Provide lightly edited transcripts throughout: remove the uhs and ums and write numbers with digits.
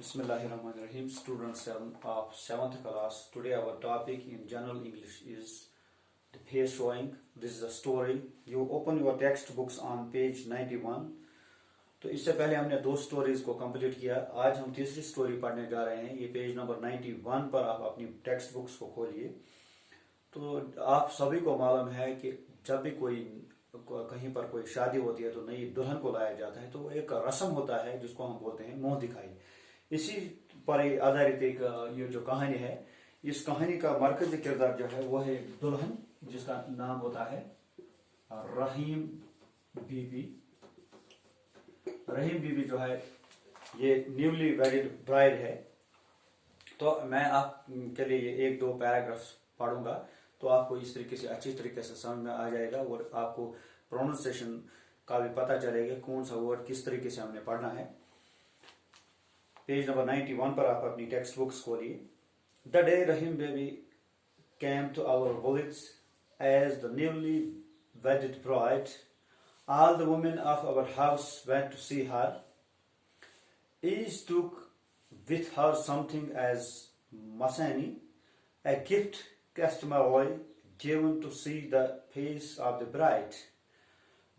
Bismillahirrahmanirrahim. Students of 7th class. Today our topic in general English is the face showing. This is a story. You open your textbooks on page 91. तो इससे पहले हमने दो stories को complete किया. आज हम तीसरी स्टोरी पढ़ने जा रहे हैं. ये पेज नंबर 91 पर आप अपनी टेक्स्ट बुक्स को खोलिए. तो आप सभी को मालूम है कि जब भी कोई कहीं पर कोई शादी होती है तो नई दुल्हन को लाया जाता है तो एक रस्म होता है जिसको हम बोलते हैं मुंह दिखाई. इसी पर आधारित एक ये जो कहानी है, इस कहानी का मरकजी किरदार जो है वो है दुल्हन जिसका नाम होता है रहीम बीबी. रहीम बीबी जो है ये न्यूली वेडिड ब्राइड है. तो मैं आपके लिए ये एक दो पैराग्राफ्स पढ़ूंगा तो आपको इस तरीके से अच्छी तरीके से समझ में आ जाएगा और आपको प्रोनाउंसिएशन का भी पता चलेगा कौन सा वर्ड किस तरीके से हमने पढ़ना है. पेज नंबर 91 पर आप अपनी टेक्स्ट बुक्स खोलिए. The day Rahim baby came to our village as the newly wedded bride. All the women of our house went to see her. Each took with her something as masani, a gift customarily given to see the face of the bride.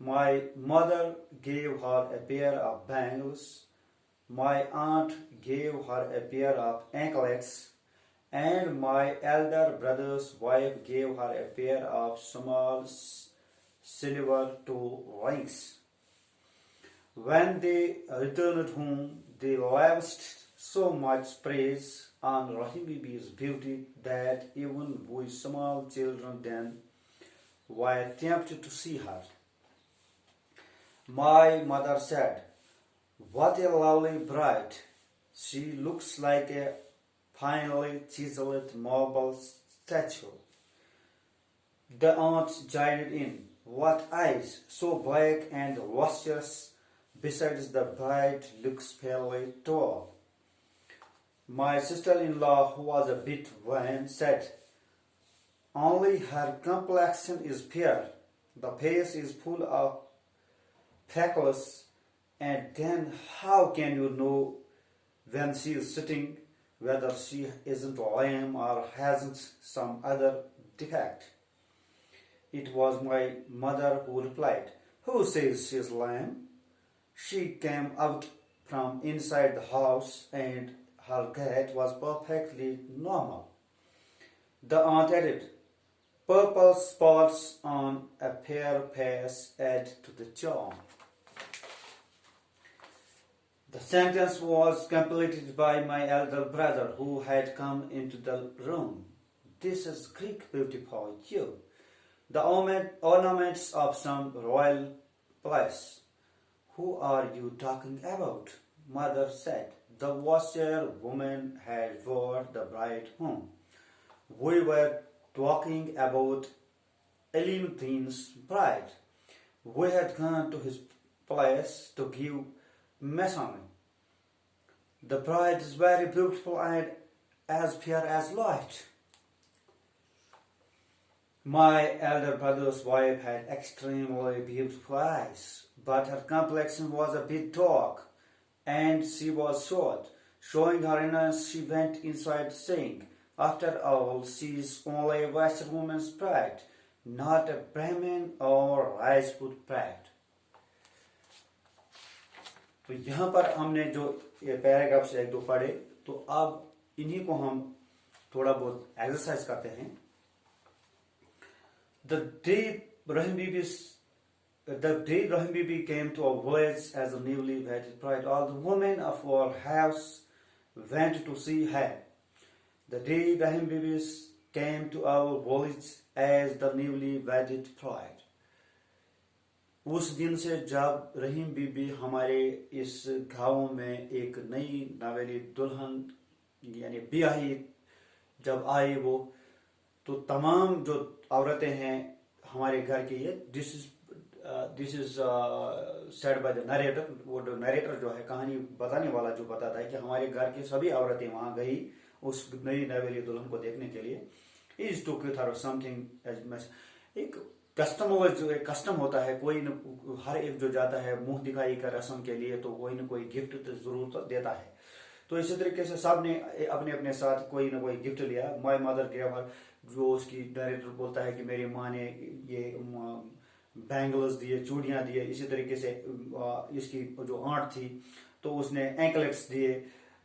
My mother gave her a pair of bangles. My aunt gave her a pair of anklets, and my elder brother's wife gave her a pair of small silver toe rings. When they returned home, they lavished so much praise on Rahim Bibi's beauty that even we small children then were tempted to see her. My mother said, "What a lovely bride! She looks like a finely chiseled marble statue." The aunt joined in. "What eyes, so black and lustrous! Besides, the bride looks fairly tall." My sister-in-law, who was a bit vain, said, "Only her complexion is fair. The face is full of freckles. And then how can you know when she is sitting whether she isn't lame or hasn't some other defect?" It was my mother who replied, "Who says she is lame? She came out from inside the house and her gait was perfectly normal." The aunt added, "Purple spots on a fair face add to the charm." The sentence was completed by my elder brother who had come into the room. "This is Greek beauty for you. The ornaments of some royal palace." "Who are you talking about?" Mother said. "The washerwoman had brought the bride home. We were talking about Elimuddin's bride. We had gone to his palace to give masani. The bride is very beautiful and as fair as light." My elder brother's wife had extremely beautiful eyes, but her complexion was a bit dark, and she was short. Showing her innocence, she went inside saying, "After all, she is only a washerwoman's bride, not a Brahmin or Rajput bride." तो यहाँ पर हमने जो ये paragraphs एक दो पढ़े तो अब इन्हीं को हम थोड़ा बहुत एक्सरसाइज करते हैं. The day Rahim Bibi came to our village as a newly wedded bride, all the women of our house went to see her. The day Rahim Bibi came to our village as the newly wedded bride. उस दिन से जब रहीम बीबी हमारे इस गांव में एक नई नवेली दुल्हन यानी ब्याही जब आई वो तो तमाम जो औरतें हैं हमारे घर की ये this is said by the narrator. वो जो नरेटर जो है कहानी बताने वाला जो बताता है कि हमारे घर की सभी औरतें वहां गई उस नई नवेली दुल्हन को देखने के लिए. इज टू समथिंग एक कस्टमर जो एक कस्टम होता है कोई न हर एक जो जाता है मुंह दिखाई का रस्म के लिए तो कोई न कोई गिफ्ट तो जरूर तो देता है. तो इसी तरीके से सब ने अपने अपने साथ कोई ना कोई गिफ्ट लिया। माय मदर गेव हर, जो उसकी डायरेक्टर बोलता है कि मेरी माँ ने ये बैंगल्स दिए, चूड़ियाँ दिए। इसी तरीके से इसकी जो आंट थी तो उसने एंकलेट्स दिए।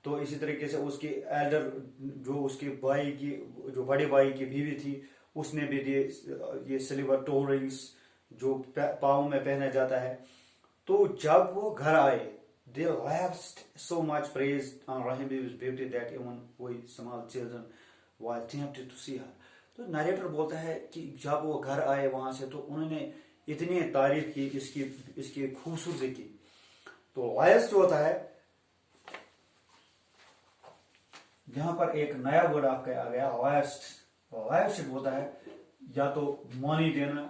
तो इसी तरीके से उसकी एल्डर, जो उसके भाई की, जो बड़े भाई की बीवी थी, उसने भी दिए ये सिल्वर टो रिंग्स जो पाँव में पहना जाता है। तो जब वो घर आए, they lavished so much praise on Rahim Bibi's beauty that even we small children were tempted to see her. तो नरेटर बोलता है कि जब वो घर आए वहां से तो उन्होंने इतनी तारीफ की इसकी इसकी खूबसूरती की। तो लायस्ट जो होता है, यहाँ पर एक नया वर्ड आपका आ गया, लायस्ट। लायस्ट होता है या तो मनी देना,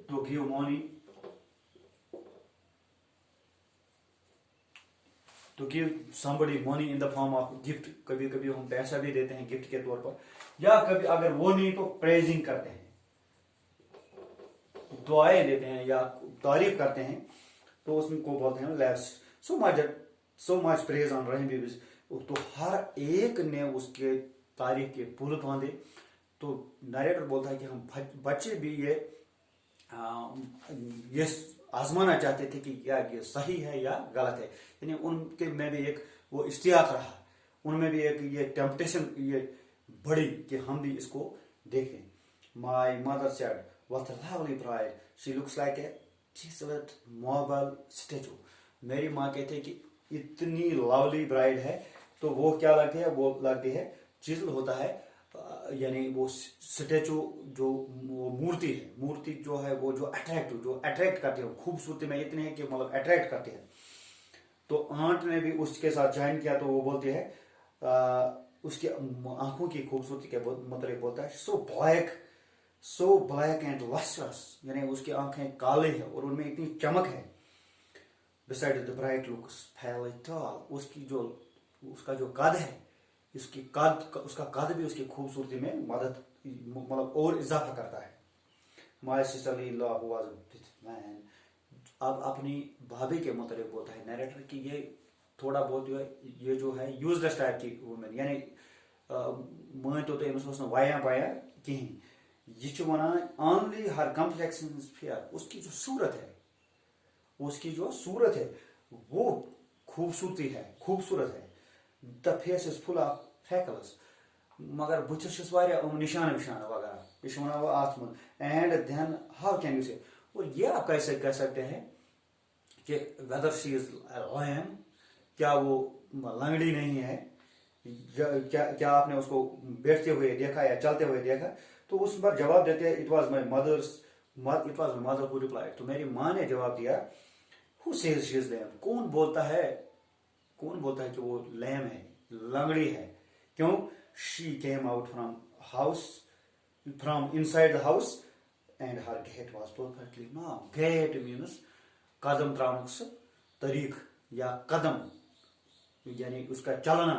to give money, to give somebody money in the form of gift. कभी कभी हम पैसा भी देते हैं गिफ्ट के तौर पर, या कभी अगर वो नहीं तो प्रेजिंग करते हैं, दुआएं देते हैं या तारीफ करते हैं, तो उसको बोलते हैं less. So much praise on Rahim बीबीज। तो हर एक ने उसके तारीफ के पुल बांधे। तो नरेटर बोलता है कि हम बच्चे भी ये आजमाना चाहते थे कि क्या ये सही है या गलत है। यानी उनके में भी एक वो इश्तियाक रहा, उनमें भी एक ये टेम्पटेशन ये बढ़ी कि हम भी इसको देखें। My mother said what a lovely bride, she looks like a chiselled marble statue. मेरी माँ कहते कि इतनी लवली ब्राइड है, तो वो क्या लगती है, वो लगती है चिसल होता है, यानी वो स्टैचू जो वो मूर्ति है, मूर्ति जो है वो जो अट्रैक्ट करती है, खूबसूरती में इतनी है कि मतलब अट्रैक्ट करती है। तो आंट ने भी उसके साथ ज्वाइन किया, तो वो बोलती है उसकी आंखों की खूबसूरती के मतलब बोलता है सो ब्लैक एंड लस्ट्रस, यानी उसकी आंखें काले हैं और उनमें इतनी चमक है। Beside the bright looks fell tall, उसका जो कद है, उसका कद भी उसकी खूबसूरती में मदद मतलब और इजाफा करता है। My sister in law was man, अब अपनी भाभी के मतलब बोलता है नरेटर कि ये थोड़ा बहुत जो है ये जो है यूजलेस टाइप की वुमेन, यानी मान तो अमिस वाया पाया कहीं, ये वनान only her complexion is fair, उसकी जो सूरत है वो खूबसूरत है। The face is full of freckles, मगर बुथिस निशान विशान वगैरह ये वन वो अत मन। And then how can you say, और ये आप कैसे कह सकते हैं कि वेदर शी इज लायन, क्या वो लंगड़ी नहीं है, क्या आपने उसको बैठते हुए देखा या चलते हुए देखा। तो उस पर जवाब देते हैं it was my mother who replied, तो मेरी माँ ने जवाब दिया who says she is lamb, कौन बोलता है कि वो लैम है, लंगड़ी है। क्यों? She came out from inside the house and her gait was perfectly norm. Gait means कदम त्राउनुक सह तरीक या कदम, यानी उसका चलना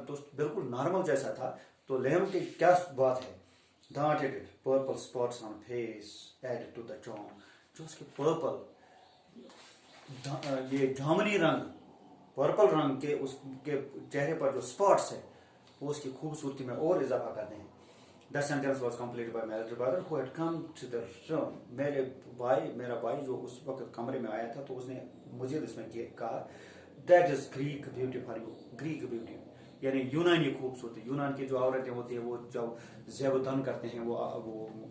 तो बिल्कुल नॉर्मल जैसा था। तो लैम की क्या बात है, darted purple spots on face added to the charm, जो उसके पर्पल ये जामुनी रंग, पर्पल रंग के उसके चेहरे पर जो स्पॉट्स है वो उसकी खूबसूरती में और इजाफा करते हैं। That sentence was completed by my elder brother who had come to the room. मेरा भाई जो उस वक्त कमरे में आया था, तो उसने मुझे इसमें कहा that is Greek beauty for you, Greek beauty, यानी यूनानी खूबसूरती। यूनान की जो औरतें होती है वो जब ज़ेबुदान करते हैं, वो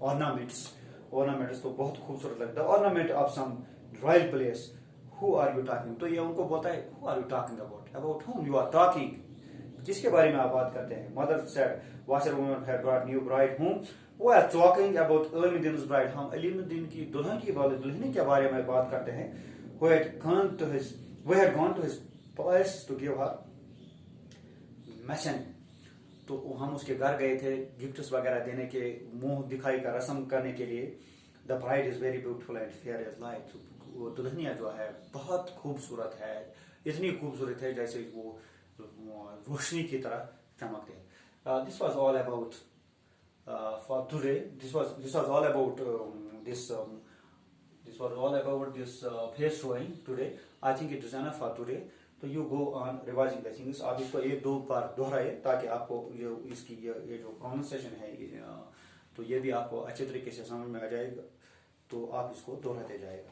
ऑर्नामेंट्स तो बहुत खूबसूरत लगता है। Ornament of some royal place, who are you talking, तो ये उनको बोलता है who are you talking about whom you are talking, किसके बारे में आप बात करते हैं। Mother said washerwoman had brought new bride whom we are talking about Alimuddin's bride, हम अलीमुद्दीन की दुल्हन के बारे में बात करते हैं। we had gone to his palace to give her message, तो हम उसके घर गए थे गिफ्ट्स वगैरह देने के, मुंह दिखाई का रस्म करने के लिए। The bride is very beautiful and fair as light, वो दुल्हनिया जो है बहुत खूबसूरत है, इतनी खूबसूरत है जैसे वो रोशनी की तरह चमकते हैं। This was all about for today, this was all about this face showing today. I think it is enough for today. तो you go on revising the things. आप इसको एक दो बार दोहराए ताकि आपको इसकी ये जो प्रोनाउंसिएशन है तो ये भी आपको अच्छे तरीके से समझ में आ जाएगा। तो आप इसको दोहराते जाएगा।